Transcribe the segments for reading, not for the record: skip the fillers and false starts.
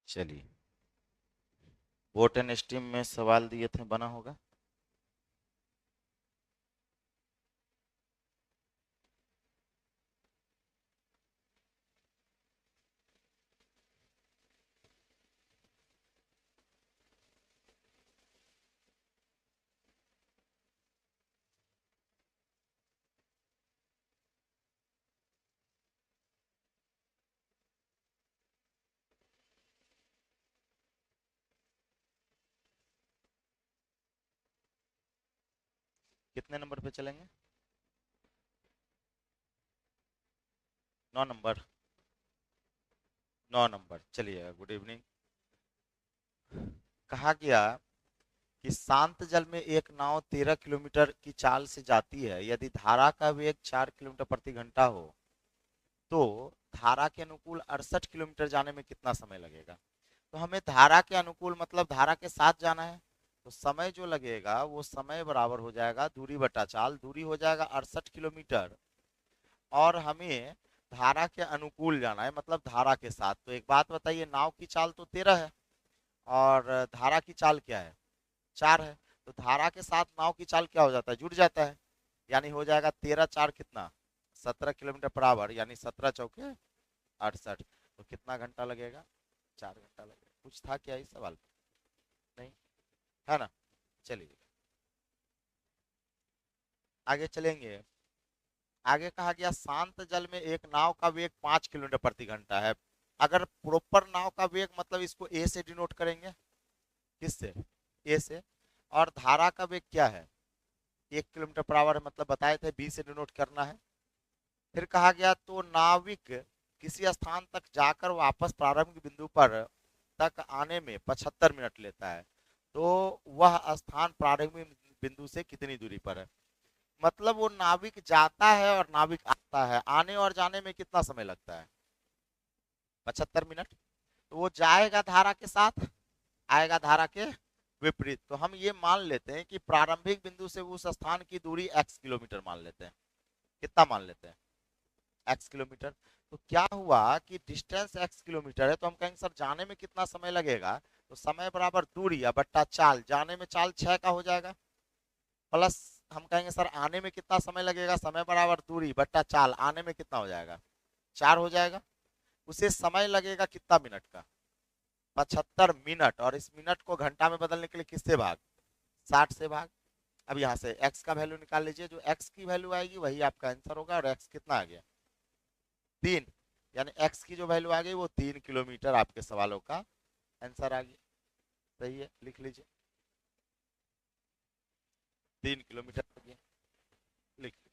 चलिए, vote and steam में सवाल दिए थे, बना होगा। कितने नंबर पे चलेंगे? 9 नंबर। 9 नंबर, चलिए। Good evening. कहा गया कि शांत जल में एक नाव 13 किलोमीटर की चाल से जाती है। यदि धारा का वेग 4 किलोमीटर प्रति घंटा हो तो धारा के अनुकूल 68 किलोमीटर जाने में कितना समय लगेगा? तो हमें धारा के अनुकूल मतलब धारा के साथ जाना है। तो समय जो लगेगा वो समय बराबर हो जाएगा दूरी बटा चाल। दूरी हो जाएगा 68 किलोमीटर। और हमें धारा के अनुकूल जाना है मतलब धारा के साथ। तो एक बात बताइए, नाव की चाल तो 13 है और धारा की चाल क्या है? 4 है। तो धारा के साथ नाव की चाल क्या हो जाता है? जुड़ जाता है। यानी हो जाएगा 13 4 कितना? 17 किलोमीटर बराबर, यानी 17 चौके 68। तो कितना घंटा लगेगा? 4 घंटा लगेगा। कुछ था क्या इस सवाल में? नहीं है ना। चलिए आगे चलेंगे। आगे कहा गया शांत जल में एक नाव का वेग 5 किलोमीटर प्रति घंटा है। अगर प्रॉपर नाव का वेग मतलब इसको ए से डिनोट करेंगे। किससे? ए से। और धारा का वेग क्या है? 1 किलोमीटर पर आवर है, मतलब बताए थे बी से डिनोट करना है। फिर कहा गया तो नाविक किसी स्थान तक जाकर वापस प्रारंभिक बिंदु पर तक आने में 75 मिनट लेता है। तो वह स्थान प्रारंभिक बिंदु से कितनी दूरी पर है? मतलब वो नाविक जाता है और नाविक आता है, आने और जाने में कितना समय लगता है? 75 मिनट। तो वो जाएगा धारा के साथ, आएगा धारा के विपरीत। तो हम ये मान लेते हैं कि प्रारंभिक बिंदु से उस स्थान की दूरी x किलोमीटर मान लेते हैं। कितना मान लेते हैं? x kilometre. तो क्या हुआ कि डिस्टेंस x किलोमीटर है, तो हम कहेंगे सर जाने में कितना समय लगेगा? तो समय बराबर दूरी या बट्टा चाल। जाने में चाल 6 का हो जाएगा, प्लस हम कहेंगे सर आने में कितना समय लगेगा? समय बराबर दूरी बट्टा चाल। आने में कितना हो जाएगा? 4 हो जाएगा। उसे समय लगेगा कितना मिनट का? 75 मिनट। और इस मिनट को घंटा में बदलने के लिए किससे भाग? 60 से भाग। अब यहाँ से x का वैल्यू निकाल लीजिए। जो x की वैल्यू आएगी वही आपका आंसर होगा। और x कितना आ गया? 3। यानी x की जो वैल्यू आ गई वो 3 किलोमीटर आपके सवालों का आंसर आ गया। सही है, लिख लीजिए। 3 किलोमीटर आ गया, लिख लीजिए।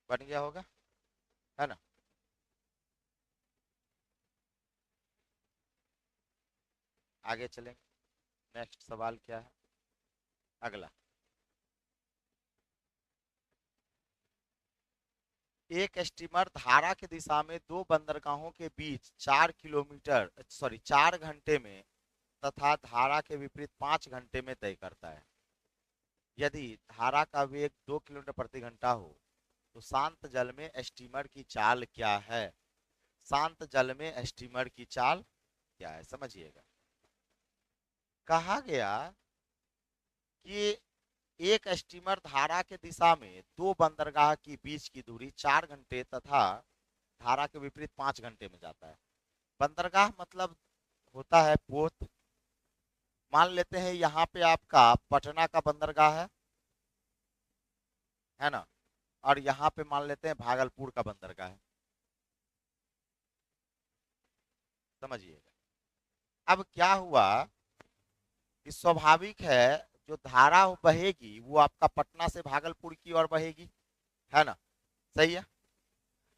बन गया होगा, है ना। आगे चलेंगे। नेक्स्ट सवाल क्या है? अगला। एक स्टीमर धारा की दिशा में दो बंदरगाहों के बीच 4 किलोमीटर, सॉरी 4 घंटे में तथा धारा के विपरीत 5 घंटे में तय करता है। यदि धारा का वेग 2 किलोमीटर प्रति घंटा हो तो शांत जल में स्टीमर की चाल क्या है? शांत जल में स्टीमर की चाल क्या है, समझिएगा। कहा गया कि एक स्टीमर धारा के दिशा में दो बंदरगाह के बीच की दूरी 4 घंटे तथा धारा के विपरीत 5 घंटे में जाता है। बंदरगाह मतलब होता है पोत। मान लेते हैं यहाँ पे आपका पटना का बंदरगाह है ना। और यहाँ पे मान लेते हैं भागलपुर का बंदरगाह है। समझिएगा। अब क्या हुआ कि स्वाभाविक है जो धारा बहेगी वो आपका पटना से भागलपुर की ओर बहेगी, है ना। सही है।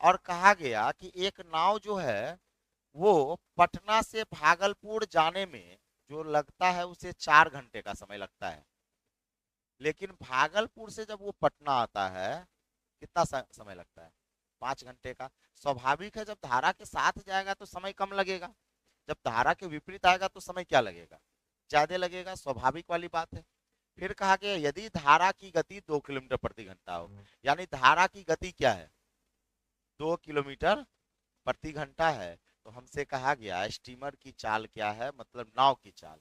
और कहा गया कि एक नाव जो है वो पटना से भागलपुर जाने में जो लगता है उसे 4 घंटे का समय लगता है। लेकिन भागलपुर से जब वो पटना आता है कितना समय लगता है? 5 घंटे का। स्वाभाविक है जब धारा के साथ जाएगा तो समय कम लगेगा, जब धारा के विपरीत आएगा तो समय क्या लगेगा? ज्यादा लगेगा। स्वाभाविक वाली बात है। फिर कहा गया यदि धारा की गति 2 किलोमीटर प्रति घंटा हो, यानी धारा की गति क्या है, 2 किलोमीटर प्रति घंटा है। तो हमसे कहा गया स्टीमर की चाल क्या है, मतलब नाव की चाल।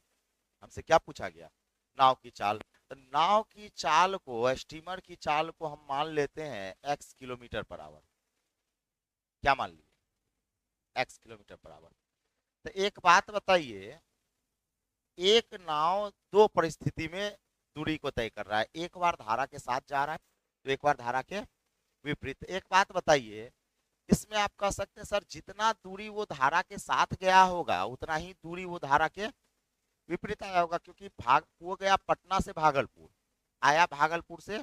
हमसे क्या पूछा गया, नाव की चाल। तो नाव की चाल को, स्टीमर की चाल को हम मान लेते हैं x किलोमीटर पर आवर। क्या मान लिए, x किलोमीटर पर आवर। तो एक बात बताइए, एक नाव दो परिस्थिति में दूरी को तय कर रहा है, एक बार धारा के साथ जा रहा है तो एक बार धारा के विपरीत। एक बात बताइए, इसमें आप कह सकते हैं सर जितना दूरी वो धारा के साथ गया होगा उतना ही दूरी वो धारा के विपरीत आया होगा, क्योंकि वो गया पटना से भागलपुर, आया भागलपुर से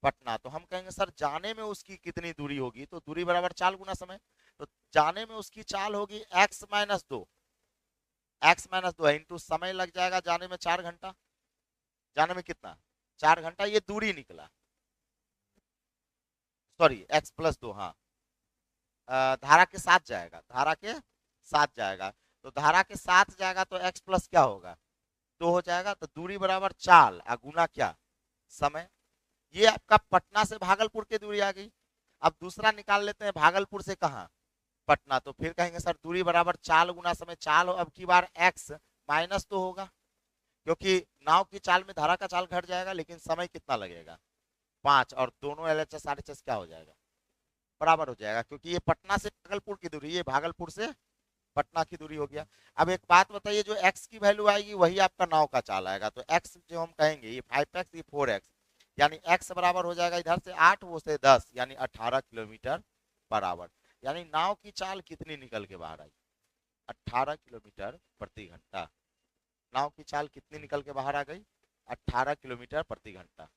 पटना। तो हम कहेंगे सर जाने में उसकी कितनी दूरी होगी, तो दूरी बराबर चाल गुना समय। तो जाने में उसकी चाल होगी x-2, x-2 इंटू समय लग जाएगा जाने में 4 घंटा। जाने में कितना, 4 घंटा, ये दूरी निकला, सॉरी x+2, हाँ। धारा के साथ जाएगा, धारा के साथ जाएगा, तो धारा के साथ जाएगा तो x प्लस क्या होगा, 2 हो जाएगा। तो दूरी बराबर चाल गुना क्या, समय। ये आपका पटना से भागलपुर की दूरी आ गई। अब दूसरा निकाल लेते हैं, भागलपुर से कहाँ, पटना। तो फिर कहेंगे सर दूरी बराबर चाल गुना समय। चाल अब की बार x-2 होगा, क्योंकि नाव की चाल में धारा का चाल घट जाएगा, लेकिन समय कितना लगेगा, 5, और दोनों LHS RHS क्या हो जाएगा, बराबर हो जाएगा, क्योंकि ये पटना से भागलपुर की दूरी, ये भागलपुर से पटना की दूरी हो गया। अब एक बात बताइए, जो x की वैल्यू आएगी वही आपका नाव का चाल आएगा। तो x जो हम कहेंगे, ये 5x, ये 4x, यानी x बराबर हो जाएगा इधर से 8, वो से 10, यानी 18 किलोमीटर पर आवर। यानी नाव की चाल कितनी निकल के बाहर आई, 18 किलोमीटर प्रति घंटा। नाव की चाल कितनी निकल के बाहर आ गई, 18 किलोमीटर प्रति घंटा।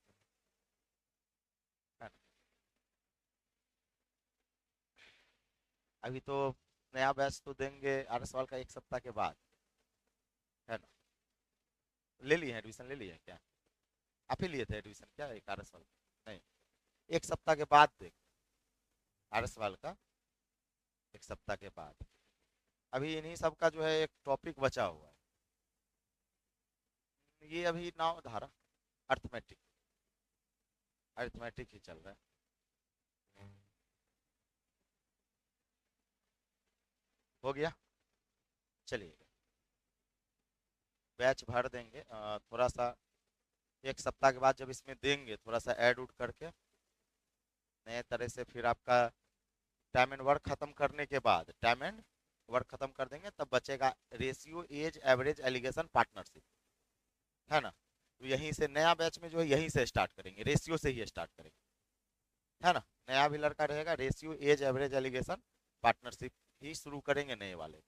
अभी तो नया बैच तो देंगे RS वाल का 1 सप्ताह के बाद, है ना। ले लिए हैं एडमिशन, ले लिए हैं क्या, आप ही लिए थे एडमिशन क्या एक RS वाल, नहीं, 1 सप्ताह के बाद देंगे RS वाल का, 1 सप्ताह के बाद। अभी इन्हीं सब का जो है एक टॉपिक बचा हुआ है, ये अभी नाव धारा, अर्थमेटिक, अर्थमेटिक ही चल रहा है। हो गया, चलिए बैच भर देंगे। थोड़ा सा 1 सप्ताह के बाद जब इसमें देंगे थोड़ा सा ऐड उड करके नए तरह से, फिर आपका टाइम एंड वर्क खत्म करने के बाद, टाइम एंड वर्क खत्म कर देंगे, तब बचेगा ratio, age, average, alligation, partnership, है ना। तो यहीं से नया बैच में जो है यहीं से स्टार्ट करेंगे, रेशियो से ही स्टार्ट करेंगे, है ना। नया भी लड़का रहेगा, ratio, age, average, alligation, partnership ही शुरू करेंगे नए वाले।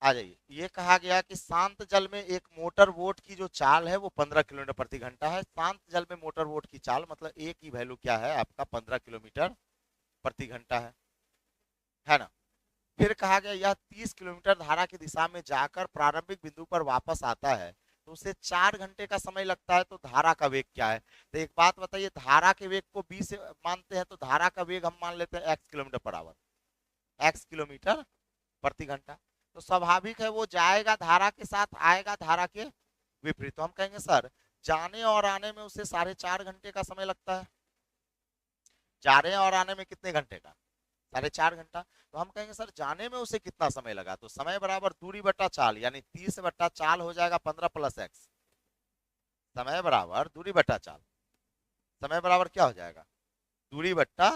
आ जाइए, ये कहा गया कि शांत जल में एक मोटर बोट की जो चाल है वो 15 किलोमीटर प्रति घंटा है। शांत जल में मोटर बोट की चाल मतलब ए की वैल्यू क्या है आपका, 15 किलोमीटर प्रति घंटा है ना। फिर कहा गया यह 30 किलोमीटर धारा की दिशा में जाकर प्रारंभिक बिंदु पर वापस आता है, तो उसे 4 घंटे का समय लगता है। तो धारा का वेग क्या है, तो एक बात बताइए, धारा के वेग को बी से मानते हैं, तो धारा का वेग हम मान लेते हैं x kilometre per hour, x kilometre प्रति घंटा। तो स्वाभाविक है वो जाएगा धारा के साथ, आएगा धारा के विपरीत। तो हम कहेंगे सर जाने और आने में उसे 4.5 घंटे का समय लगता है, जाने और आने में कितने घंटे का, 4.5 घंटा। तो हम कहेंगे सर जाने में उसे कितना समय लगा, तो समय बराबर दूरी बट्टा चाल, यानी 30 बट्टा चाल हो जाएगा 15 प्लस x, समय बराबर दूरी बट्टा चाल, समय बराबर क्या हो जाएगा, दूरी बट्टा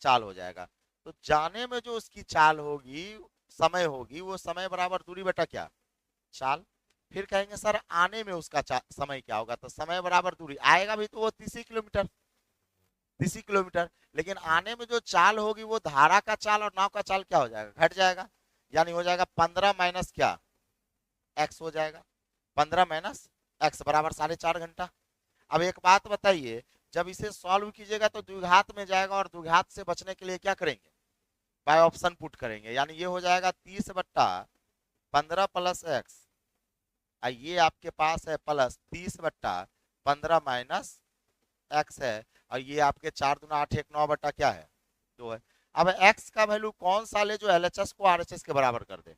चाल हो जाएगा। तो जाने में जो उसकी चाल होगी, समय होगी, वो समय बराबर दूरी बटा क्या, चाल। फिर कहेंगे सर आने में उसका समय क्या होगा, तो समय बराबर दूरी, आएगा भी तो वो 30 किलोमीटर, 30 किलोमीटर, लेकिन आने में जो चाल होगी वो धारा का चाल और नाव का चाल क्या हो जाएगा, घट जाएगा, यानी हो जाएगा 15 माइनस क्या, x हो जाएगा, 15 माइनस x बराबर 4.5 घंटा। अब एक बात बताइए, जब इसे सॉल्व कीजिएगा तो द्विघात में जाएगा, और द्विघात से बचने के लिए क्या करेंगे, बाय ऑप्शन पुट करेंगे, यानी ये हो जाएगा 30 बट्टा 15 प्लस x, ये आपके पास है प्लस 30 बट्टा 15 माइनस x है, और ये आपके 4 दूना 8, 1 9 बट्टा क्या है, 2 है। अब x का वैल्यू कौन सा ले जो LHS को RHS के बराबर कर दे,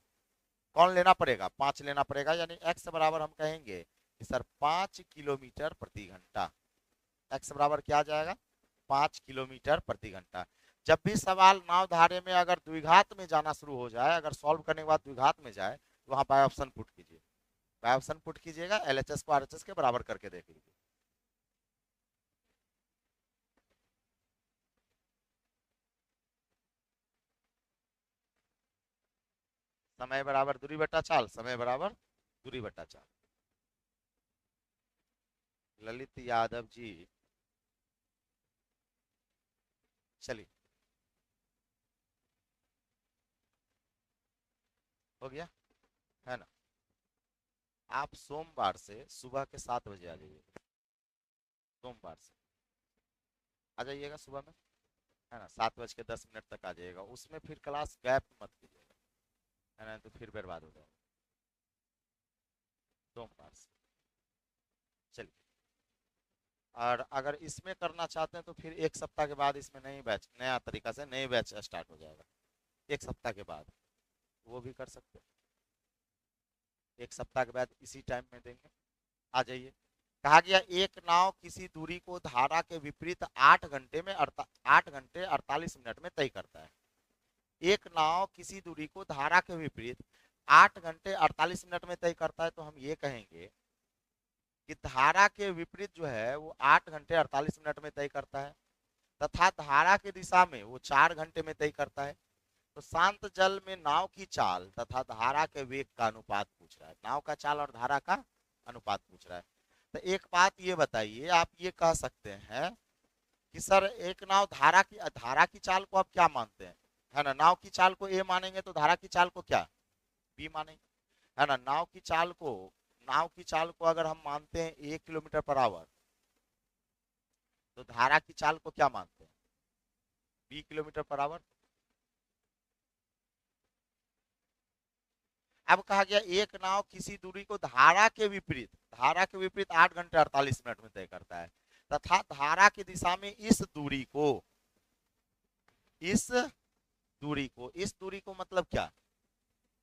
कौन लेना पड़ेगा, 5 लेना पड़ेगा, यानी x बराबर हम कहेंगे कि सर 5 किलोमीटर प्रति घंटा। एक्स बराबर क्या आ जाएगा? 5 किलोमीटर प्रति घंटा। जब भी सवाल नाव धारे में अगर द्विघात में जाना शुरू हो जाए, अगर सॉल्व करने के बाद द्विघात में जाए, तो वहां बाय ऑप्शन पुट कीजिए। बाय ऑप्शन पुट कीजिएगा, एलएचएस को आरएचएस के बराबर करके देख लीजिए। समय बराबर दूरी बटा चाल, समय बराबर दूरी बटा चाल। ललित यादव जी, चलिए हो गया है ना। आप सोमवार से सुबह के 7 बजे आ जाइए, सोमवार से आ जाइएगा सुबह में, है ना। 7 बज के 10 मिनट तक आ जाइएगा, उसमें फिर क्लास गैप मत कीजिएगा, है ना, तो फिर बर्बाद हो जाएगा। सोमवार से चलिए। और अगर इसमें करना चाहते हैं तो फिर 1 सप्ताह के बाद इसमें नई बैच, नया तरीका से नई बैच स्टार्ट हो जाएगा 1 सप्ताह के बाद, वो भी कर सकते हैं। 1 सप्ताह के बाद इसी टाइम में देंगे, आ जाइए। कहा गया एक नाव किसी दूरी को धारा के विपरीत 8 घंटे 48 मिनट में तय करता है। एक नाव किसी दूरी को धारा के विपरीत 8 घंटे 48 मिनट में तय करता है, तो हम ये कहेंगे कि धारा के विपरीत जो है वो 8 घंटे 48 मिनट में तय करता है, तथा धारा की दिशा में वो 4 घंटे में तय करता है। तो शांत जल में नाव की चाल तथा धारा के वेग का अनुपात पूछ रहा है, नाव का चाल और धारा का अनुपात पूछ रहा है। तो एक बात ये बताइए, आप ये कह सकते हैं कि सर एक नाव धारा की चाल को आप क्या मानते हैं, है ना। नाव की चाल को ए मानेंगे तो धारा की चाल को क्या, बी मानेंगे, है ना। नाव की चाल को अगर हम मानते हैं 1 किलोमीटर पर आवर, तो धारा की चाल को क्या मानते हैं, B किलोमीटर पर आवर। अब कहा गया एक नाव किसी दूरी को धारा के विपरीत 8 घंटे 48 मिनट में तय करता है, तथा धारा की दिशा में इस दूरी को मतलब क्या,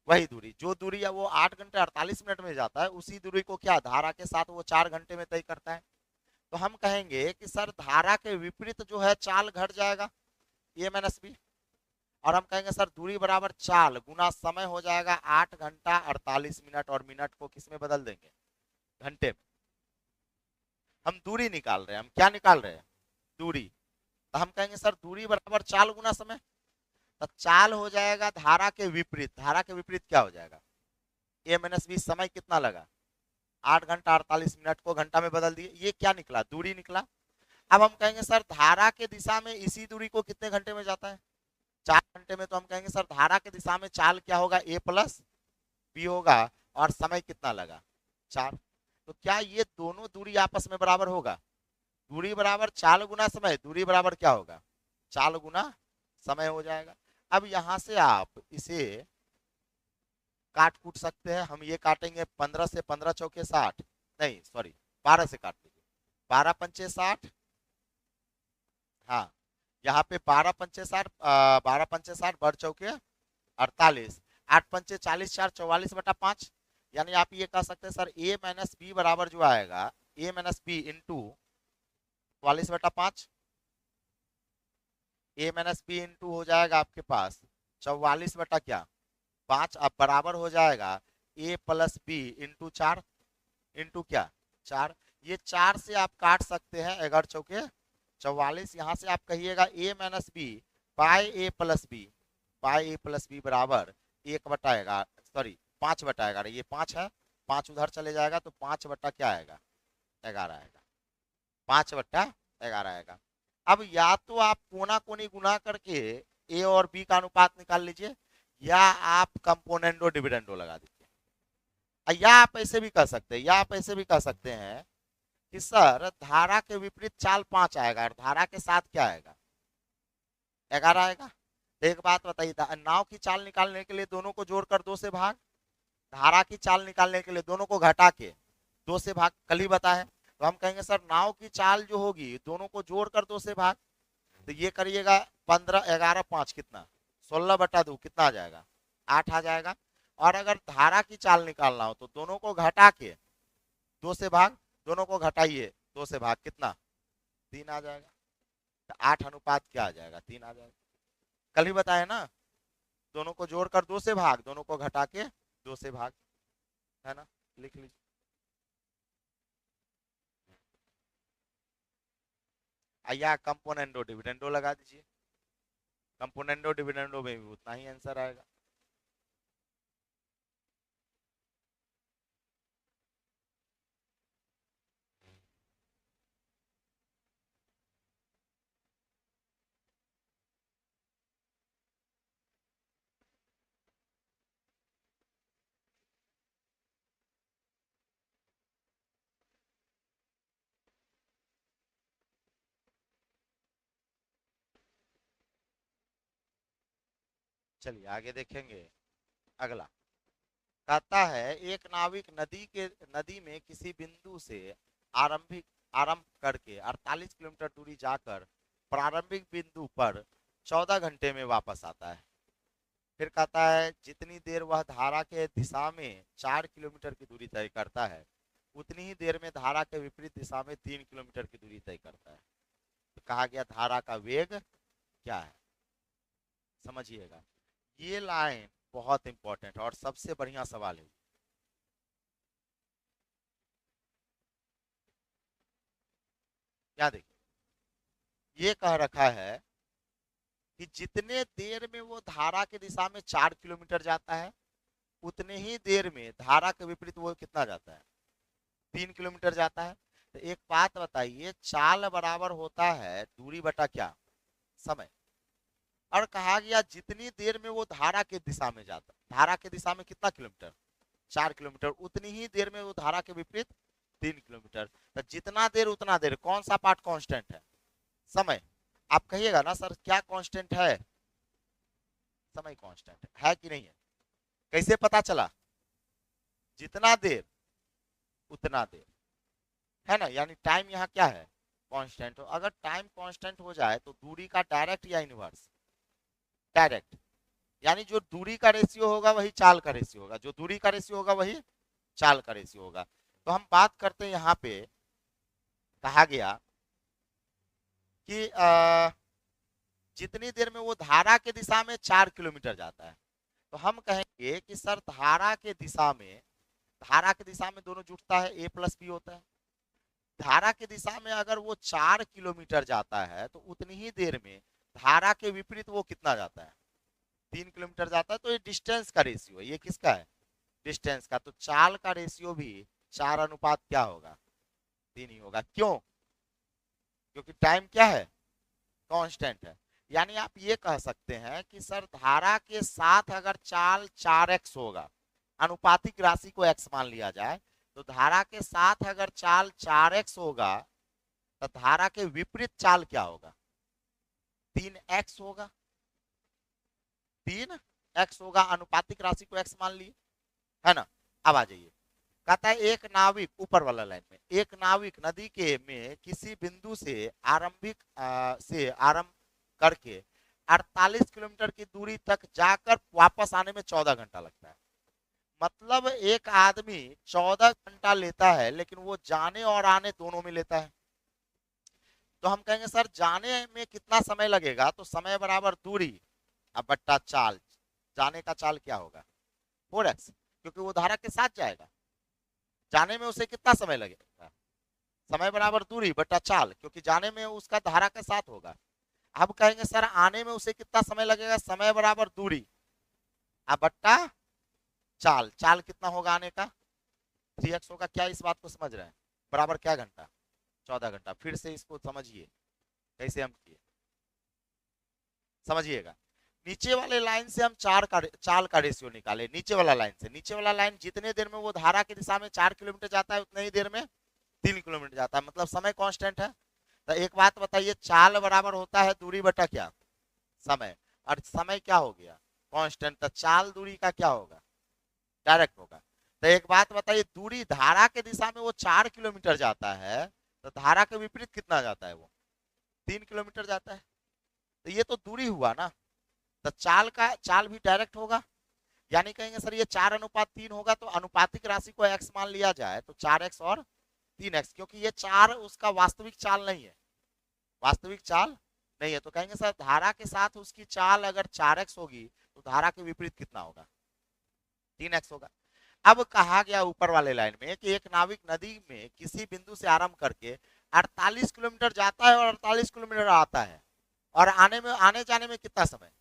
वही दूरी, जो दूरी है वो 8 घंटे 48 मिनट में जाता है, उसी दूरी को क्या धारा के साथ वो 4 घंटे में तय करता है। तो हम कहेंगे कि सर धारा के विपरीत जो है चाल घट जाएगा, ए माइनस बी, और हम कहेंगे सर दूरी बराबर चाल गुना समय हो जाएगा 8 घंटा 48 मिनट, और मिनट को किस में बदल देंगे, घंटे में। हम दूरी निकाल रहे हैं, हम क्या निकाल रहे हैं, दूरी। तो हम कहेंगे सर दूरी बराबर चाल गुना समय, तो चाल हो जाएगा धारा के विपरीत, धारा के विपरीत क्या हो जाएगा, ए माइनस बी। समय कितना लगा, 8 घंटा 48 मिनट को घंटा में बदल दिए, ये क्या निकला, दूरी निकला। अब हम कहेंगे सर धारा के दिशा में इसी दूरी को कितने घंटे में जाता है, 4 घंटे में। तो हम कहेंगे सर धारा की दिशा में चाल क्या होगा, ए प्लस बी होगा, और समय कितना लगा, 4। तो क्या ये दोनों दूरी आपस में बराबर होगा, दूरी बराबर चाल गुना समय, दूरी बराबर क्या होगा, चाल गुना समय हो जाएगा। अब यहां से आप इसे काट कूट सकते हैं, हम ये काटेंगे 15 से 15 चौके 60, नहीं सॉरी 12 से काट लीजिए, 12 पंचे 60, हाँ यहाँ पे 12 पंचे 60, 12 पंचे 60, बढ़ चौके 48, 8 पंचे 40, 4 44/5। यानी आप ये कह सकते हैं सर ए माइनस बी बराबर जो आएगा, ए माइनस बी इंटू 44/5, ए माइनस बी इंटू हो जाएगा आपके पास 44 बटा क्या 5, अब बराबर हो जाएगा ए प्लस बी इंटू 4, इंटू क्या 4। ये 4 से आप काट सकते हैं 11 चौके 44, यहाँ से आप कहिएगा ए माइनस बी पाई ए प्लस बी, पाई ए प्लस बी बराबर 1/11, सॉरी 5/11, ये 5 है, 5 उधर चले जाएगा तो 5 बटा क्या आएगा 11 आएगा, 5/11 आएगा। अब या तो आप कोना कोनी गुना करके ए और बी का अनुपात निकाल लीजिए, या आप कंपोनेंडो डिविडेंडो लगा दीजिए, या आप ऐसे भी कर सकते हैं, कि सर धारा के विपरीत चाल 5 आएगा और धारा के साथ क्या आएगा 11 आएगा। तो एक बात बताइए, नाव की चाल निकालने के लिए दोनों को जोड़कर 2 से भाग, धारा की चाल निकालने के लिए दोनों को घटा के 2 से भाग, कल ही बताया। तो हम कहेंगे सर नाव की चाल जो होगी दोनों को जोड़कर 2 से भाग, तो ये करिएगा 15 11 5 कितना 16/2 कितना आ जाएगा 8 आ जाएगा। और अगर धारा की चाल निकालना हो तो दोनों को घटा के 2 से भाग, दोनों को घटाइए, 2 से भाग कितना, 3 आ जाएगा। तो 8 अनुपात क्या आ जाएगा, 3 आ जाएगा। कल ही बताया ना, दोनों को जोड़कर 2 से भाग, दोनों को घटा के 2 से भाग, है ना। लिख लीजिए। या कंपोनेंडो डिविडेंडो लगा दीजिए, कंपोनेंडो डिविडेंडो में भी उतना ही आंसर आएगा। चलिए आगे देखेंगे। अगला कहता है एक नाविक नदी में किसी बिंदु से आरंभिक आरंभ करके 48 किलोमीटर दूरी जाकर प्रारंभिक बिंदु पर 14 घंटे में वापस आता है। फिर कहता है जितनी देर वह धारा के दिशा में 4 किलोमीटर की दूरी तय करता है, उतनी ही देर में धारा के विपरीत दिशा में 3 किलोमीटर की दूरी तय करता है। तो कहा गया धारा का वेग क्या है, समझिएगा। ये लाइन बहुत इंपॉर्टेंट और सबसे बढ़िया सवाल है। क्या देखिए, ये कह रखा है कि जितने देर में वो धारा की दिशा में 4 किलोमीटर जाता है, उतने ही देर में धारा के विपरीत वो कितना जाता है, 3 किलोमीटर जाता है। तो एक बात बताइए, चाल बराबर होता है दूरी बटा क्या, समय। और कहा गया जितनी देर में वो धारा के दिशा में जाता, धारा के दिशा में कितना किलोमीटर, 4 किलोमीटर, उतनी ही देर में वो धारा के विपरीत 3 किलोमीटर। तो जितना देर उतना देर, कौन सा पार्ट कांस्टेंट है, समय। आप कहिएगा ना सर क्या कांस्टेंट है, समय कांस्टेंट है कि नहीं है। कैसे पता चला, जितना देर उतना देर, है ना, यानी टाइम यहाँ क्या है, कांस्टेंट। हो अगर टाइम कांस्टेंट हो जाए तो दूरी का डायरेक्ट या इनवर्स, डायरेक्ट, यानी जो दूरी का रेशियो होगा वही चाल का रेशियो होगा, जो दूरी का रेशियो होगा वही चाल का रेशियो होगा। तो हम बात करते हैं यहाँ पे, कहा गया कि जितनी देर में वो धारा के दिशा में 4 किलोमीटर जाता है, तो हम कहेंगे कि सर धारा के दिशा में, धारा के दिशा में दोनों जुटता है, ए प्लस बी होता है। धारा की दिशा में अगर वो 4 किलोमीटर जाता है तो उतनी ही देर में धारा के विपरीत वो कितना जाता है, 3 किलोमीटर जाता है। तो ये डिस्टेंस का रेशियो है, ये किसका है, डिस्टेंस का। तो चाल का रेशियो भी 4 अनुपात क्या होगा, 3 ही होगा। क्यों, क्योंकि टाइम क्या है, कांस्टेंट है। यानी आप ये कह सकते हैं कि सर धारा के साथ अगर चाल 4x होगा, अनुपातिक राशि को x मान लिया जाए, तो धारा के साथ अगर चाल 4x होगा तो धारा के विपरीत चाल क्या होगा, 3x होगा, 3x होगा, अनुपातिक राशि को x मान लिए, है ना। अब आ जाइए, कहता है एक नाविक, ऊपर वाला लाइन में, एक नाविक नदी के में किसी बिंदु से आरंभ करके 48 किलोमीटर की दूरी तक जाकर वापस आने में 14 घंटा लगता है। मतलब एक आदमी 14 घंटा लेता है, लेकिन वो जाने और आने दोनों में लेता है। तो हम कहेंगे सर जाने में कितना समय लगेगा, तो समय बराबर दूरी अब बट्टा चाल। जाने का चाल क्या होगा, 4x, क्योंकि वो धारा के साथ जाएगा। जाने में उसे कितना समय लगेगा, समय बराबर दूरी बट्टा चाल, क्योंकि जाने में उसका धारा के साथ होगा। अब कहेंगे सर आने में उसे कितना समय लगेगा, समय बराबर दूरी अब बट्टा चाल। चाल कितना होगा आने का, 3x होगा। क्या इस बात को समझ रहे हैं, बराबर क्या घंटा, 14 घंटा। फिर से इसको समझिए कैसे हम किए, समझिएगा। नीचे वाले लाइन से हम चाल का रेशियो निकाले, नीचे वाला लाइन से। नीचे वाला लाइन जितने देर में वो धारा की दिशा में 4 किलोमीटर जाता है, उतने ही देर में 3 किलोमीटर जाता है, मतलब समय कांस्टेंट है। तो एक बात बताइए, चाल बराबर होता है दूरी बटा क्या, समय, और समय क्या हो गया, कांस्टेंट। तो चाल दूरी का क्या होगा, डायरेक्ट होगा। तो एक बात बताइए, दूरी धारा के दिशा में वो 4 किलोमीटर जाता है, तो धारा के विपरीत कितना जाता है, वो 3 किलोमीटर जाता है। तो ये तो दूरी हुआ ना, तो चाल भी डायरेक्ट होगा। यानी कहेंगे सर ये 4 अनुपात 3 होगा, तो अनुपातिक राशि को x मान लिया जाए तो 4x और 3x, क्योंकि ये 4 उसका वास्तविक चाल नहीं है, वास्तविक चाल नहीं है। तो कहेंगे सर धारा के साथ उसकी चाल अगर 4x होगी तो धारा के विपरीत कितना होगा, 3x होगा। अब कहा गया ऊपर वाले लाइन में कि एक नाविक नदी में किसी बिंदु से आरंभ करके 48 किलोमीटर जाता है और 48 किलोमीटर आता है, और आने जाने में कितना समय,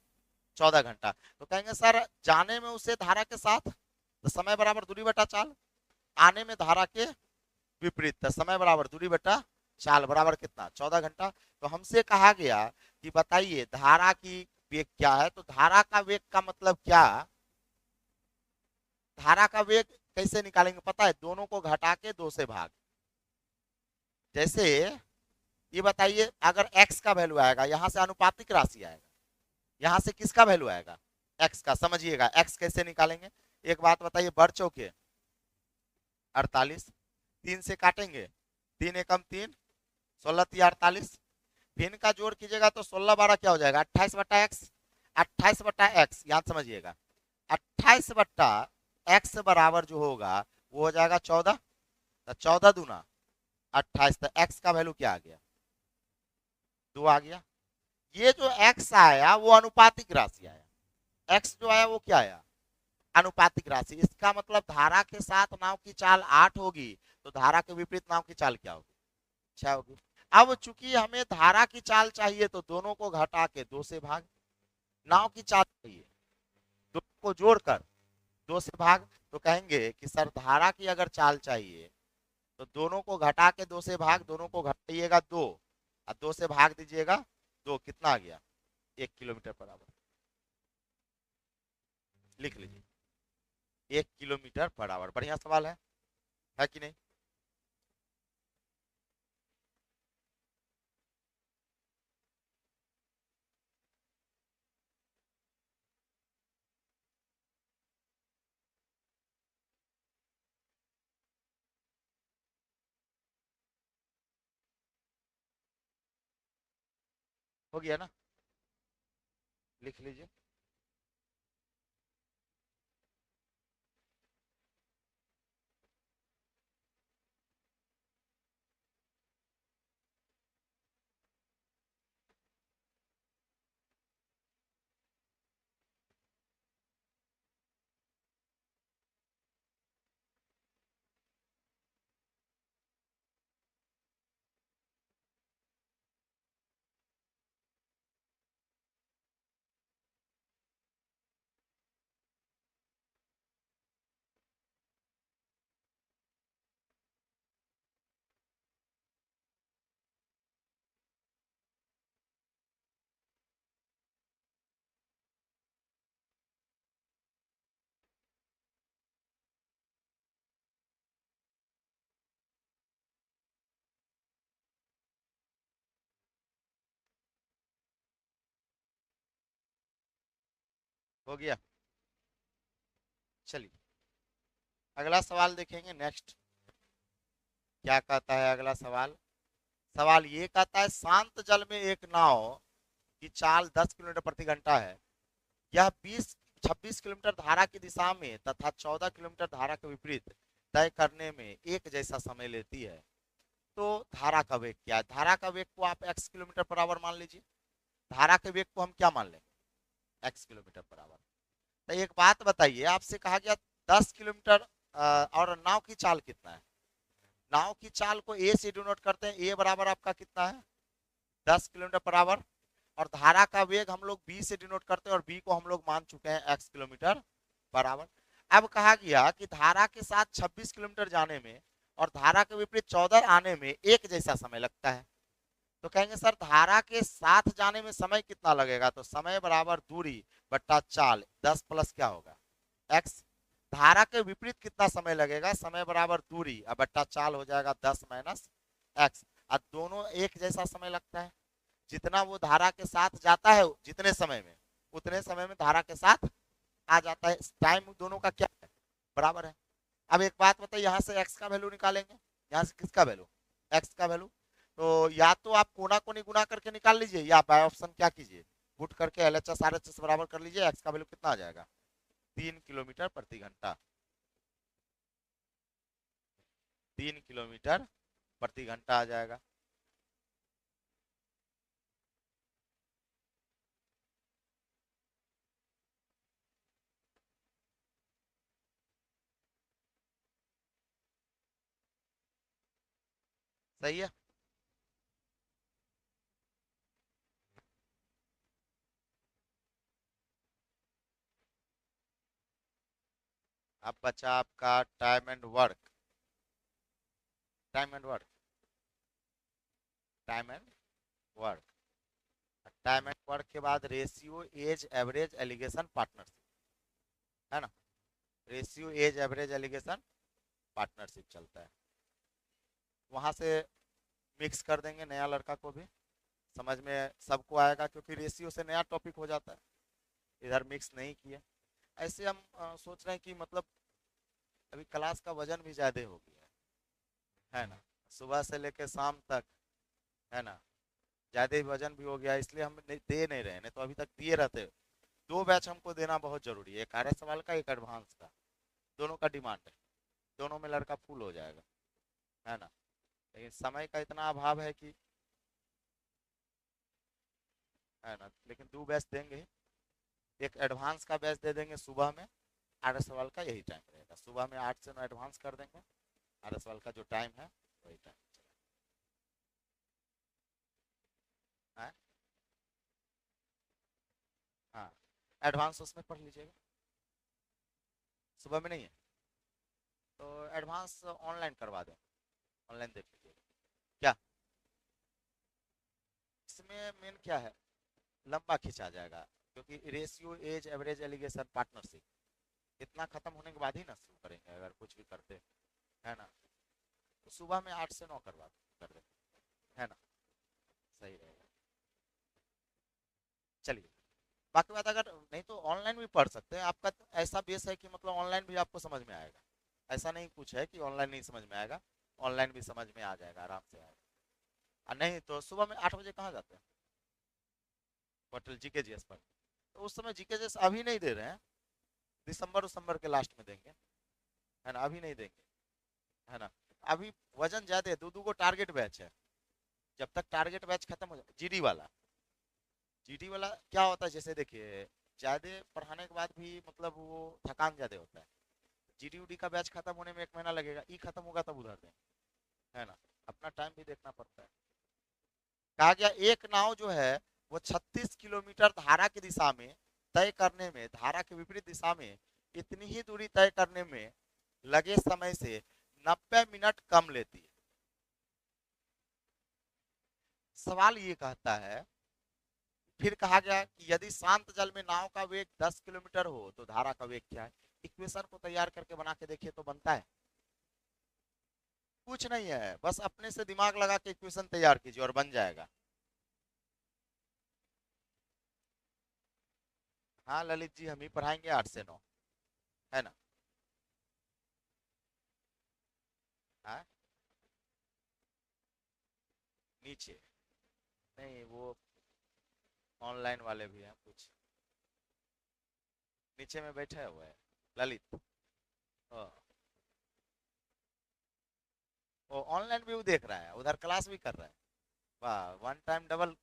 14 घंटा। तो कहेंगे सर जाने में उसे धारा के साथ तो समय बराबर दूरी बटा चाल, आने में धारा के विपरीत तो समय बराबर दूरी बटा चाल बराबर कितना, 14 घंटा। तो हमसे कहा गया कि बताइए धारा की वेग क्या है, तो धारा का वेग का मतलब क्या, धारा का वेग कैसे निकालेंगे पता है, दोनों को घटा के 2 से भाग। जैसे ये बताइए अगर x का वैल्यू आएगा, यहां से अनुपातिक राशि आएगा, यहां से किसका वैल्यू आएगा, x का। समझिएगा x कैसे निकालेंगे। एक बात बताइए, बढ़ चौके 48, 3 से काटेंगे, 3 एकम 3, 16 3 48, भिन्न का जोड़ कीजिएगा तो 16 12 क्या हो जाएगा, 28 बट्टा एक्स। 28 बट्टा एक्स याद समझिएगा, 28 बट्टा एक्स बराबर जो होगा वो हो जाएगा 14, तो 14 दूना 28, तो एक्स का वैल्यू क्या आ गया, 2 आ गया। ये जो एक्स आया वो अनुपातिक राशि आया, एक्स जो आया वो क्या आया, अनुपातिक राशि। इसका मतलब धारा के साथ नाव की चाल 8 होगी, तो धारा के विपरीत नाव की चाल क्या होगी, 6 होगी। अब चूंकि हमें धारा की चाल चाहिए तो दोनों को घटा के 2 से भाग, नाव की चाल चाहिए दोनों को जोड़कर 2 से भाग। तो कहेंगे कि सर धारा की अगर चाल चाहिए तो दोनों को घटा के 2 से भाग, दोनों को घटाइएगा 2 और 2 से भाग दीजिएगा 2, कितना आ गया, 1 किलोमीटर बराबर। लिख लीजिए 1 किलोमीटर बराबर। बढ़िया सवाल है कि नहीं। हो गया ना, लिख लीजिए। हो गया, चलिए अगला सवाल देखेंगे। नेक्स्ट क्या कहता है अगला सवाल, सवाल ये कहता है शांत जल में एक नाव की चाल 10 किलोमीटर प्रति घंटा है, यह 26 किलोमीटर धारा की दिशा में तथा 14 किलोमीटर धारा के विपरीत तय करने में एक जैसा समय लेती है, तो धारा का वेग क्या है। धारा का वेग को आप x किलोमीटर पर आवर मान लीजिए, धारा के वेग को हम क्या मान लेंगे, x किलोमीटर पर आवर। तो एक बात बताइए, आपसे कहा गया 10 किलोमीटर और नाव की चाल कितना है, नाव की चाल को a से डिनोट करते हैं, a बराबर आपका कितना है 10 किलोमीटर पर आवर, और धारा का वेग हम लोग b से डिनोट करते हैं और b को हम लोग मान चुके हैं x किलोमीटर बराबर। अब कहा गया कि धारा के साथ 26 किलोमीटर जाने में और धारा के विपरीत 14 आने में एक जैसा समय लगता है, तो कहेंगे सर धारा के साथ जाने में समय कितना लगेगा, तो समय बराबर दूरी बट्टा चाल, 10 प्लस क्या होगा x। धारा के विपरीत कितना समय लगेगा, समय बराबर दूरी अब बट्टा चाल हो जाएगा 10 माइनस एक्स। अब दोनों एक जैसा समय लगता है, जितना वो धारा के साथ जाता है जितने समय में उतने समय में धारा के साथ आ जाता है, टाइम दोनों का क्या है बराबर है। अब एक बात बताइए, यहाँ से x का वैल्यू निकालेंगे, यहाँ से किसका वैल्यू, x का वैल्यू। तो या तो आप कोना कोनी गुना करके निकाल लीजिए, या बाय ऑप्शन क्या कीजिए, पुट करके LHS RHS बराबर कर लीजिए, x का वैल्यू कितना आ जाएगा 3 किलोमीटर प्रति घंटा, 3 किलोमीटर प्रति घंटा आ जाएगा। सही है। अब बचा आपका time and work. Time and work. Time and work. Time and work के बाद ratio age average alligation partnership, है ना। Ratio age average alligation partnership चलता है। वहां से मिक्स कर देंगे नया लड़का को भी, समझ में सबको आएगा, क्योंकि रेशियो से नया टॉपिक हो जाता है। इधर मिक्स नहीं किया। ऐसे हम सोच रहे हैं कि मतलब अभी क्लास का वजन भी ज़्यादा हो गया है ना, सुबह से लेकर शाम तक, है ना। ज़्यादा ही वजन भी हो गया, इसलिए हम दे नहीं रहे, नहीं तो अभी तक दिए रहते। दो बैच हमको देना बहुत जरूरी है, एक आर्य सवाल का, एक एडवांस का। दोनों का डिमांड है, दोनों में लड़का फुल हो जाएगा, है ना। लेकिन समय का इतना अभाव है कि, है ना, लेकिन दो बैच देंगे ही। एक एडवांस का बैच दे देंगे सुबह में। आर्य सवाल का यही टाइम रहेगा, सुबह में 8 से 9 एडवांस कर देंगे। आर्य सवाल का जो टाइम है वही टाइम है। हाँ, एडवांस उसमें पढ़ लीजिएगा, सुबह में नहीं है तो एडवांस ऑनलाइन करवा दें, ऑनलाइन देख लीजिएगा। क्या इसमें मेन क्या है, लंबा खींचा जाएगा, क्योंकि ratio age average alligation partnership इतना खत्म होने के बाद ही ना शुरू करेंगे, अगर कुछ भी करते, है ना। तो सुबह में 8 से 9 करवा कर दें, है ना, सही रहेगा। चलिए, बाकी बात अगर नहीं तो ऑनलाइन भी पढ़ सकते हैं, आपका तो ऐसा बेस है कि मतलब ऑनलाइन भी आपको समझ में आएगा। ऐसा नहीं कुछ है कि ऑनलाइन नहीं समझ में आएगा, ऑनलाइन भी समझ में आ जाएगा, आराम से आएगा। और नहीं तो सुबह में 8 बजे कहाँ जाते हैं, होटल जीके जीएस पर। तो उस समय जीके जीएस अभी नहीं दे रहे हैं, दिसंबर उसंबर के लास्ट में देंगे, है ना, अभी नहीं देंगे, है ना। अभी वजन ज्यादा है, दो दो को टारगेट बैच है। जब तक टारगेट बैच खत्म हो जाए, जीडी वाला, जीडी वाला क्या होता है, जैसे देखिए ज्यादा पढ़ाने के बाद भी मतलब वो थकान ज्यादा होता है। जीडी उडी का बैच खत्म होने में 1 महीना लगेगा, ई खत्म होगा तब उधर दें, है ना। अपना टाइम भी देखना पड़ता है। कहा गया एक नाव जो है वो 36 किलोमीटर धारा की दिशा में तय करने में, धारा के विपरीत दिशा में इतनी ही दूरी तय करने में लगे समय से 90 मिनट कम लेती है। सवाल ये कहता है, फिर कहा गया कि यदि शांत जल में नाव का वेग 10 किलोमीटर हो तो धारा का वेग क्या है। इक्वेशन को तैयार करके बना के देखिए तो बनता है। कुछ नहीं है, बस अपने से दिमाग लगा के इक्वेशन तैयार कीजिए और बन जाएगा। हाँ ललित जी, हम ही पढ़ाएंगे 8 से 9, है ना। हाँ, नीचे नहीं, वो ऑनलाइन वाले भी हैं कुछ, नीचे में बैठा हुआ है ललित। हाँ, वो ऑनलाइन व्यू देख रहा है, उधर क्लास भी कर रहा है। वाह, वन टाइम डबल।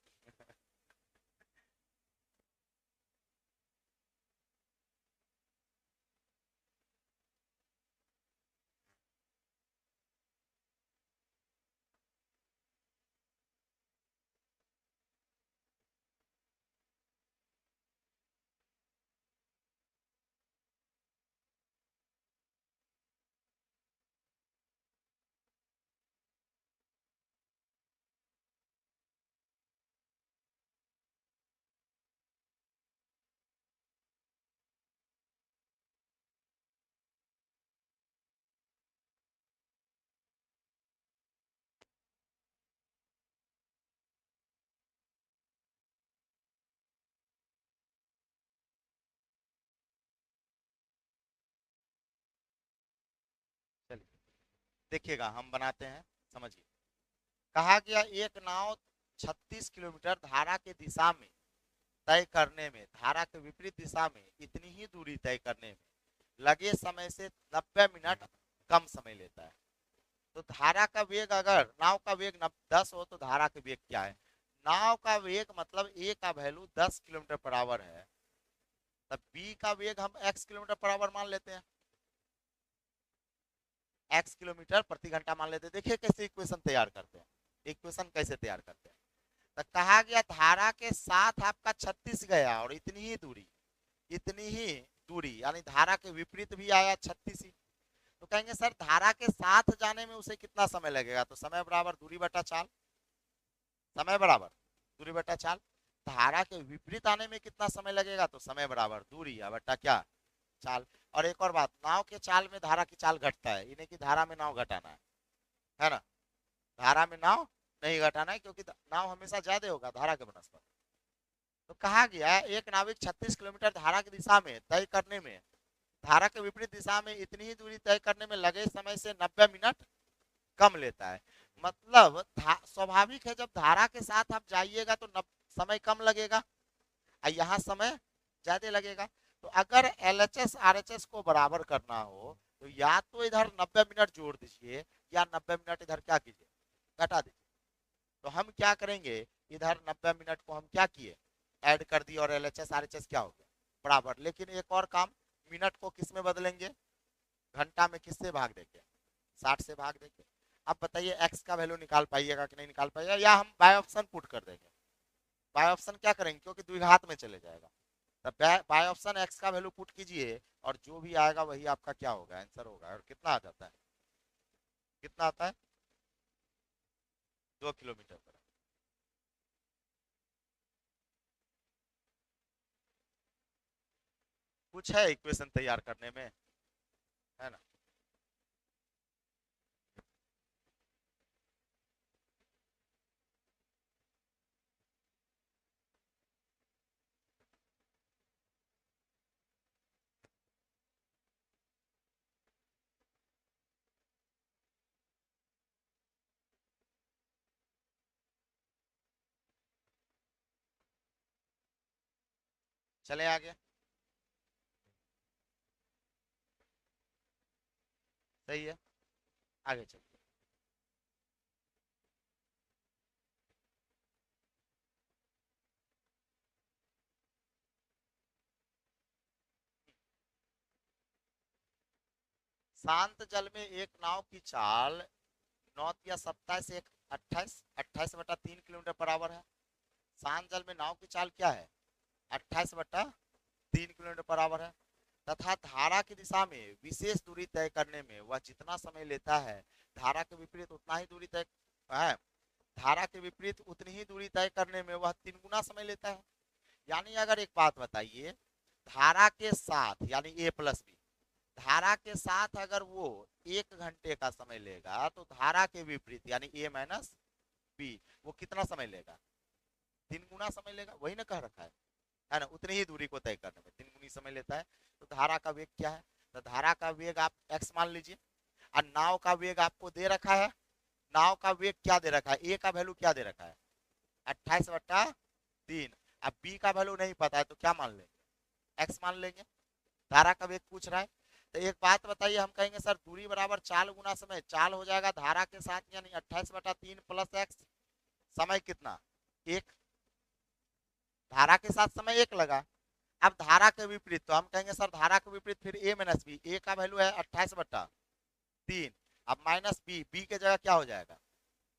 चलिए देखिएगा, हम बनाते हैं, समझिए। कहा गया एक नाव 36 किलोमीटर धारा के दिशा में तय करने में, धारा के विपरीत दिशा में इतनी ही दूरी तय करने में लगे समय से 90 मिनट कम समय लेता है। तो धारा का वेग, अगर नाव का वेग 10 हो तो धारा का वेग क्या है? नाव का वेग मतलब ए का वैल्यू 10 किलोमीटर पर आवर है, तब बी का वेग हम x किलोमीटर पर आवर मान लेते हैं, x किलोमीटर प्रति घंटा मान लेते हैं। देखिए कैसे इक्वेशन तैयार करते हैं, इक्वेशन कैसे तैयार करते हैं। तो कहा गया धारा के साथ आपका 36 गया और इतनी ही दूरी, इतनी ही दूरी यानी धारा के विपरीत भी आया 36 ही। तो कहेंगे सर धारा के साथ जाने में उसे कितना समय लगेगा? तो समय बराबर दूरी बटा चाल, समय बराबर दूरी बटा चाल। धारा के विपरीत आने में कितना समय लगेगा? तो समय बराबर दूरी या बटा क्या, चाल। और एक और बात, नाव के चाल में धारा की चाल घटता है, इन्हें की धारा में नाव घटाना है ना? धारा में नाव नहीं घटाना है, क्योंकि नाव हमेशा ज्यादा होगा धारा के बनस्पत। तो कहा गया एक नाविक 36 किलोमीटर धारा की दिशा में तय करने में, धारा के विपरीत दिशा में इतनी ही दूरी तय करने में लगे समय से 90 मिनट कम लेता है। मतलब स्वाभाविक है, जब धारा के साथ आप जाइएगा तो समय कम लगेगा और यहाँ समय ज्यादा लगेगा। तो अगर LHS RHS को बराबर करना हो तो या तो इधर 90 मिनट जोड़ दीजिए या 90 मिनट इधर क्या कीजिए, घटा दीजिए। तो हम क्या करेंगे, इधर 90 मिनट को हम क्या किए, ऐड कर दिए, और LHS RHS क्या हो गया, बराबर। लेकिन एक और काम, मिनट को किस में बदलेंगे, घंटा में किससे भाग देंगे, 60 से भाग देंगे। अब बताइए एक्स का वैल्यू निकाल पाइएगा कि नहीं निकाल पाइएगा, या हम बाय ऑप्शन पुट कर देंगे। बाय ऑप्शन क्या करेंगे, क्योंकि द्विघात में चले जाएगा। तब बाय ऑप्शन एक्स का वैल्यू पुट कीजिए और जो भी आएगा वही आपका क्या होगा, आंसर होगा। और कितना आ जाता है, कितना आता है, 2 किलोमीटर पर। कुछ है इक्वेशन तैयार करने में, है ना? चले आगे, सही है, आगे चलिए। शांत जल में एक नाव की चाल 9 या 27 1 28 28 बटा 3 किलोमीटर पर आवर है। शांत जल में नाव की चाल क्या है, 28 बटा 3 किलोमीटर पर आवर है। तथा धारा की दिशा में विशेष दूरी तय करने में वह जितना समय लेता है, धारा के विपरीत उतना ही दूरी तय है, धारा के विपरीत उतनी ही दूरी तय करने में वह 3 गुना समय लेता है। यानी अगर एक बात बताइए, धारा के साथ यानी A+B, धारा के साथ अगर वो 1 घंटे का समय लेगा तो धारा के विपरीत यानी A-B वो कितना समय लेगा, 3 गुना समय लेगा। वही ना कह रखा है ना? उतनी ही दूरी को तय करने में 3 गुनी समय लेता है। तो धारा का वेग क्या है, तो धारा का वेग आप x मान लीजिए, और नाव का वेग आपको दे रखा है, नाव का वेग क्या दे रखा है, ए का वैल्यू क्या दे रखा है, 28/3। अब बी का वैल्यू नहीं पता है तो क्या मान लेंगे, एक्स मान लेंगे। धारा का वेग पूछ रहा है। तो एक बात बताइए, हम कहेंगे सर दूरी बराबर चाल गुना समय, चाल हो जाएगा धारा के साथ यानी 28/3 प्लस एक्स, समय कितना, एक, धारा के साथ समय एक लगा। अब धारा के विपरीत, तो हम कहेंगे सर धारा के विपरीत फिर A-B, ए का वैल्यू है 28/3, अब माइनस बी, बी के जगह क्या हो जाएगा,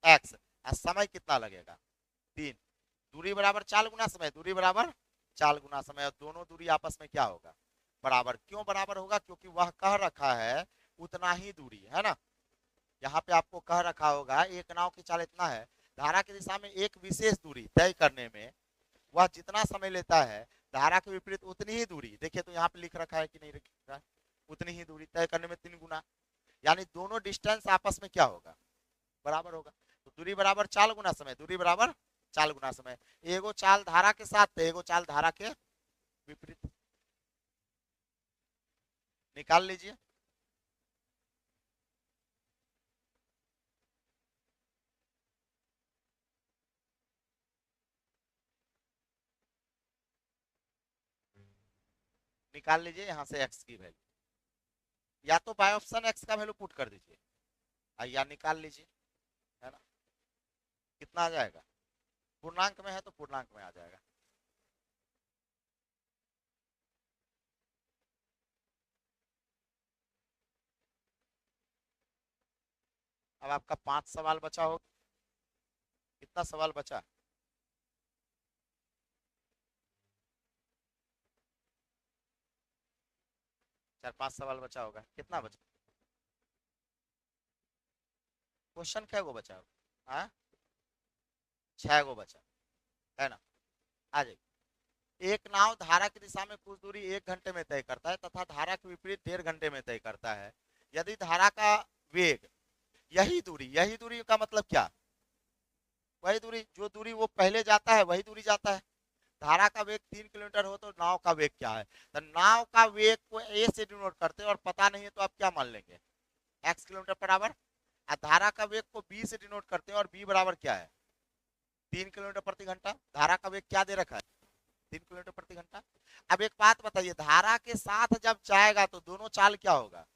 एक्स, और समय कितना लगेगा, 3। दूरी बराबर चाल गुना समय, दूरी बराबर चाल गुना समय, और दोनों दूरी आपस में क्या होगा, बराबर। क्यों बराबर होगा, क्योंकि वह कह रखा है उतना ही दूरी है ना। यहाँ पे आपको कह रखा होगा एक नाव की चाल इतना है, धारा की दिशा में एक विशेष दूरी तय करने में वह जितना समय लेता है, धारा के विपरीत उतनी ही दूरी, देखिए तो यहाँ पे लिख रखा है कि नहीं लिखा है, उतनी ही दूरी तय करने में 3 गुना, यानी दोनों डिस्टेंस आपस में क्या होगा, बराबर होगा। तो दूरी बराबर चाल गुना समय, दूरी बराबर चाल गुना समय। एगो चाल धारा के साथ तो एगो चाल धारा के विपरीत, निकाल लीजिए। निकाल लीजिए यहाँ से एक्स की वैल्यू, या तो बाय ऑप्शन एक्स का वैल्यू पुट कर दीजिए, या निकाल लीजिए, है ना। कितना आ जाएगा, पूर्णांक में है तो पूर्णांक में आ जाएगा। अब आपका 5 सवाल बचा हो, कितना सवाल बचा? 4-5 सवाल बचा होगा, कितना बचा? क्वेश्चन क्या गो बचा? हाँ, 6 गो बचा, है ना। आ जाइए। एक नाव धारा की दिशा में कुछ दूरी 1 घंटे में तय करता है तथा धारा के विपरीत 1.5 घंटे में तय करता है। यदि धारा का वेग, यही दूरी का मतलब क्या? वही दूरी, जो दूरी वो पहले जाता है वही दूरी जाता है। धारा का वेग 3 किलोमीटर हो तो नाव का वेग क्या है? तो नाव का वेग को ए से डिनोट करते हैं, और पता नहीं है तो आप क्या मान लेंगे, एक्स किलोमीटर पर आवर। और धारा का वेग को बी से डिनोट करते हैं, और बी बराबर क्या है, 3 किलोमीटर प्रति घंटा। धारा का वेग क्या दे रखा है, 3 किलोमीटर प्रति घंटा। अब एक बात बताइए, धारा के साथ जब जाएगा तो दोनों चाल क्या होगा,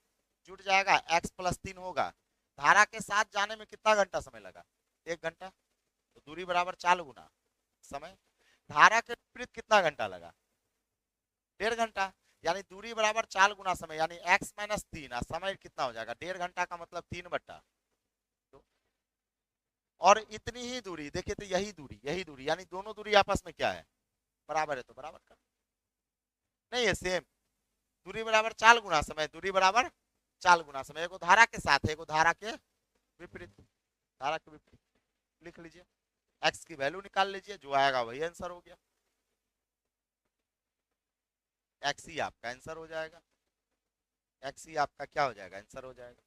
जुट जाएगा, x+3 होगा। धारा के साथ जाने में कितना घंटा समय लगा, 1 घंटा। तो दूरी बराबर चाल गुना समय। धारा के विपरीत कितना घंटा लगा, 1.5 घंटा। यानी दूरी बराबर चाल गुना समय, यानी x-3, समय कितना हो जाएगा, 1.5 घंटा का मतलब 3/2। और इतनी ही दूरी देखिए, तो यही दूरी यानी दोनों दूरी आपस में क्या है, बराबर है, तो बराबर कर, नहीं है सेम। दूरी बराबर चाल गुना समय, दूरी बराबर चाल गुना समय। एगो धारा के साथ है, एगो धारा के विपरीत। धारा के विपरीत लिख लीजिए, एक्स की वैल्यू निकाल लीजिए, जो आएगा वही आंसर हो गया। एक्स ही आपका आंसर हो जाएगा, एक्स ही आपका क्या हो जाएगा, आंसर हो जाएगा।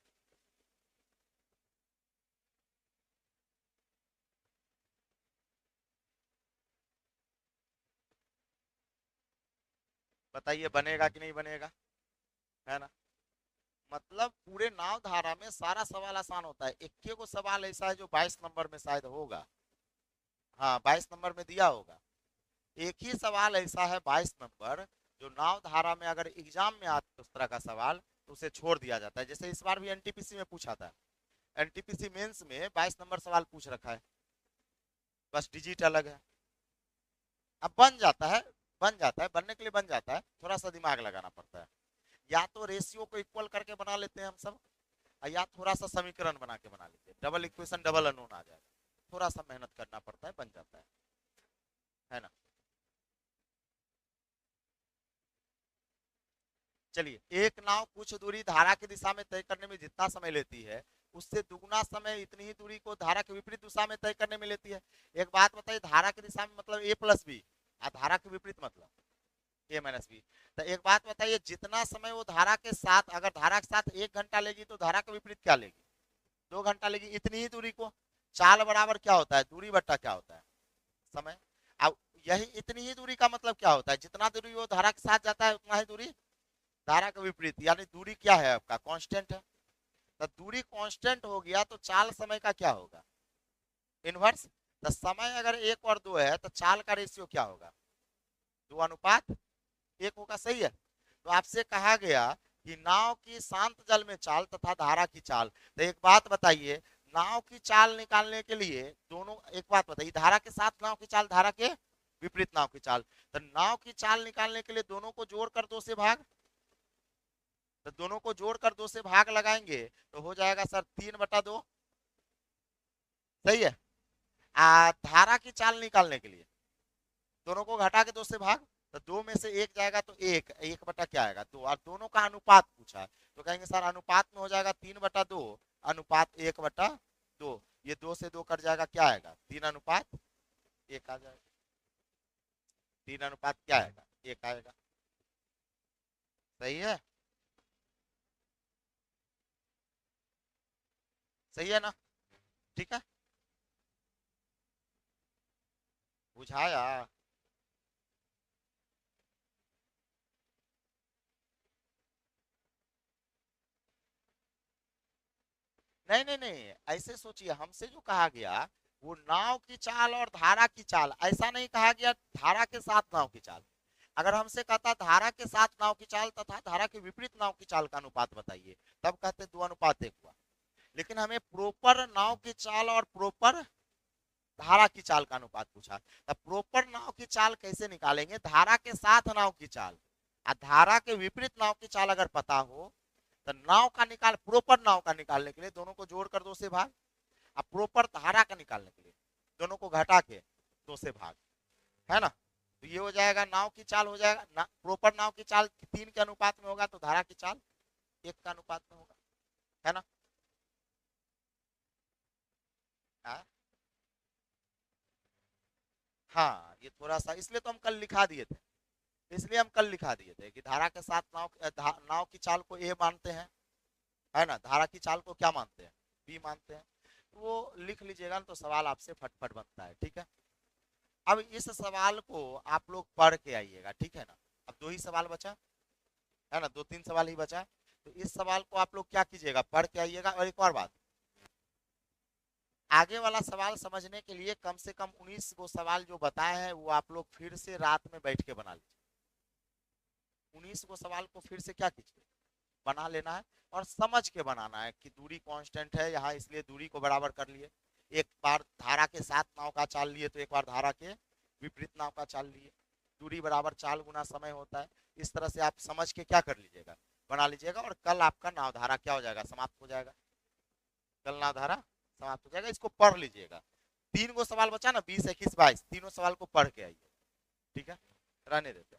बताइए बनेगा कि नहीं बनेगा, है ना। मतलब पूरे नाव धारा में सारा सवाल आसान होता है, इक्के को सवाल ऐसा है जो 22 नंबर में शायद होगा। हाँ, 22 नंबर में दिया होगा। एक ही सवाल ऐसा है 22 नंबर, जो नाव धारा में अगर एग्जाम में आता है उस तरह का सवाल, तो उसे छोड़ दिया जाता है। जैसे इस बार भी एनटीपीसी में पूछा था, एनटीपीसी मेंस में 22 नंबर सवाल पूछ रखा है, बस डिजिट अलग है। अब बनने के लिए बन जाता है, थोड़ा सा दिमाग लगाना पड़ता है। या तो रेशियो को इक्वल करके बना लेते हैं हम सब, या थोड़ा सा समीकरण बना के बना लेते हैं, डबल इक्वेशन डबल अननोन आ जाएगा। थोड़ा सा मेहनत करना पड़ता है, बन जाता है ना। चलिए, एक नाव कुछ दूरी धारा की दिशा में तय करने में जितना समय लेती है, उससे दुगुना समय इतनी ही दूरी को धारा के विपरीत दिशा में तय करने में लेती है। एक बात बताइए, धारा की दिशा में मतलब a+b, और धारा के विपरीत मतलब a-b। तो एक बात बताइए, जितना समय वो धारा के साथ, अगर धारा के साथ 1 घंटा लेगी तो धारा के विपरीत क्या लेगी, 2 घंटा लेगी। इतनी ही दूरी को चाल बराबर क्या होता है, दूरी बट्टा क्या होता है, समय। अब यही इतनी ही दूरी का मतलब क्या होता है, जितना दूरी वो धारा के साथ जाता है उतना ही दूरी धारा के विपरीत, यानी दूरी क्या है आपका, कांस्टेंट है। तो दूरी कांस्टेंट हो गया तो चाल समय का क्या होगा, इनवर्स। तो समय अगर 1 और 2 है तो चाल का रेशियो क्या होगा, 2:1 होगा, सही है। तो आपसे कहा गया कि नाव की शांत जल में चाल तथा धारा की चाल। तो एक बात बताइए, नाव की चाल निकालने के लिए दोनों, एक बात बताइए, धारा के साथ नाव की चाल, धारा के विपरीत नाव की चाल। तो नाव की चाल निकालने के लिए दोनों को जोड़कर 2 से भाग, तो दोनों को जोड़कर 2 से भाग लगाएंगे तो हो जाएगा सर 3/2, सही है। धारा की चाल निकालने के लिए दोनों को घटा के 2 से भाग, तो 2 में से 1 जाएगा तो 1 बटा क्या आएगा, 2। और दोनों का अनुपात पूछा है, तो कहेंगे सर अनुपात में हो जाएगा 3/2, अनुपात 1/2। ये 2 से 2 कट जाएगा, क्या आएगा, 3:1 आ जाएगा। 3 अनुपात क्या आएगा, 1 आएगा, सही है, सही है ना, ठीक है, बुझाया। नहीं नहीं नहीं, ऐसे सोचिए, हमसे जो कहा गया वो नाव की चाल और धारा की चाल, ऐसा नहीं कहा गया धारा के साथ नाव की चाल। अगर हमसे कहता धारा के साथ नाव की चाल तथा धारा के विपरीत नाव की चाल का अनुपात बताइए, तब कहते 2:1 हुआ। लेकिन हमें प्रॉपर नाव की चाल और प्रॉपर धारा की चाल का अनुपात पूछा। तब प्रॉपर नाव की चाल कैसे निकालेंगे, धारा के साथ नाव की चाल और धारा के विपरीत नाव की चाल अगर पता हो तो नाव का निकाल, प्रॉपर नाव का निकालने के लिए दोनों को जोड़कर 2 से भाग, अब प्रॉपर धारा का निकालने के लिए दोनों को घटा के 2 से भाग, है ना। तो ये हो जाएगा नाव की चाल हो जाएगा प्रॉपर नाव की चाल 3 के अनुपात में होगा तो धारा की चाल 1 का अनुपात में होगा, है ना। हाँ हाँ, ये थोड़ा सा इसलिए तो हम कल लिखा दिए थे, इसलिए हम कल लिखा दिए थे कि धारा के साथ नाव की चाल को ए मानते हैं, है ना, धारा की चाल को क्या मानते हैं, बी मानते हैं। तो वो लिख लीजिएगा ना तो सवाल आपसे फटफट बनता है, ठीक है। अब इस सवाल को आप लोग पढ़ के आइएगा, ठीक है ना। अब 2 ही सवाल बचा है ना, 2-3 सवाल ही बचा है। तो इस सवाल को आप लोग क्या कीजिएगा, पढ़ के आइएगा। और एक और बात, आगे वाला सवाल समझने के लिए कम से कम 19 वो सवाल जो बताए हैं वो आप लोग फिर से रात में बैठ के बना लीजिए। 19 को सवाल को फिर से क्या कीजिए, बना लेना है और समझ के बनाना है कि दूरी कांस्टेंट है यहाँ, इसलिए दूरी को बराबर कर लिए। एक बार धारा के साथ नाव का चाल लिए तो एक बार धारा के विपरीत नाव का चाल लिए, दूरी बराबर चाल गुना समय होता है। इस तरह से आप समझ के क्या कर लीजिएगा, बना लीजिएगा। और कल आपका नाव धारा क्या हो जाएगा, समाप्त हो जाएगा। कल नाव धारा समाप्त हो जाएगा, इसको पढ़ लीजिएगा। 3 गो सवाल बचा ना, 20, 21, 22, तीनों सवाल को पढ़ के आइए, ठीक है। रहने देते हैं।